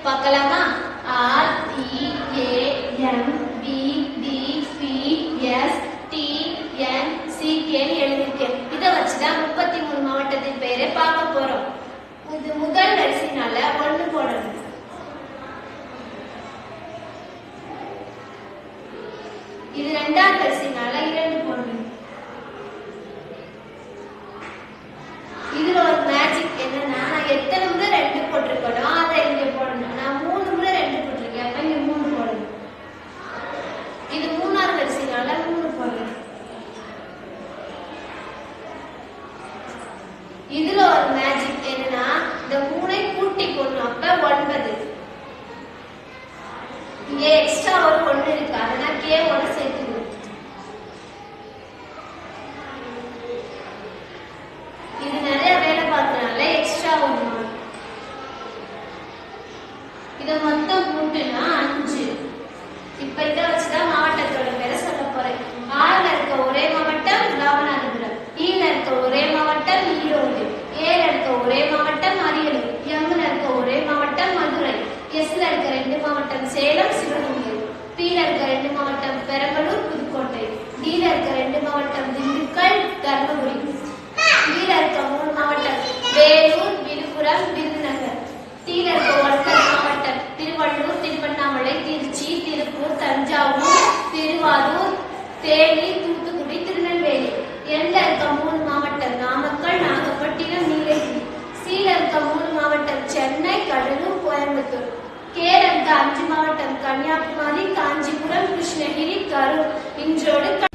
பார்க்கலாமா? R E A M B D P S T N C K எழுதிருக்கேன். இதை வச்சுதான் 33 மாவட்டத்தின் பெயரை பார்க்க போறோம். இது முதல் வரிசைனால 1 போடணும். இது இரண்டாம் வரிசைனால 2 போடணும். இதுல ஒரு மேஜிக் என்னன்னா, நான் எத்தனை முறை 2 போட்டிருக்கணும் அதை இங்க போடணும். நான் 3 முறை 2 போட்டிருக்கேன், அப்ப இங்க 3 போடணும். இது மூணாவது வரிசைனால 3 போடணும். இதுல ஒரு மேஜிக் என்னன்னா, இந்த 3ஐ கூட்டி போடணும், அப்ப 9. இங்க எக்ஸ்ட்ரா ஒரு 1 இருக்கு, அதனால K1 சேர்த்துக்கணும். இது நிறைய வேலை பார்க்கறனால எக்ஸ்ட்ரா 1. இத மொத்தம் கூட்டினா 5. இப்ப இத வச்சுதான் மாவட்டத்தோட பேரை சொல்ல போறேன். ஆல இருக்க ஒரே மாவட்டம் ராமநாதபுரம், ஈல இருக்க ஒரே மாவட்டம் ஈரோடு, ஏல இருக்க ஒரே மாவட்டம் அரியலூர், எம்ல இருக்க ஒரே மாவட்டம் மதுரை, எஸ்ல இருக்க 2 மாவட்டம் சேலம் சிவகங்கை, பீல இருக்க 2 மாவட்டம் பெரம்பலூர் புதுக்கோட்டை, டீல இருக்க 2 மாவட்டம் திண்டுக்கல் தர்மபுரி, ஈல இருக்க 3 மாவட்டம் வேலூர் விழுப்புரம் விருதுநகர், டீல இருக்க 9 மாவட்டம் திருவள்ளூர் திருவண்ணாமலை திருச்சி திருப்பூர் தஞ்சாவூர் திருவாரூர் தேனி தூத்துக்குடி திருநெல்வேலி, எல்ல இருக்க 3 மாவட்டம் நாமக்கல் நாகப்பட்டினம் நீலகிரி, சீல இருக்க 3 மாவட்டம் சென்னை கடலூர் கோயம்புத்தூர், கேல இருக்க 5 மாவட்டம் கன்னியாகுமரி காஞ்சிபுரம் கிருஷ்ணகிரி கரூர் இன்றோடு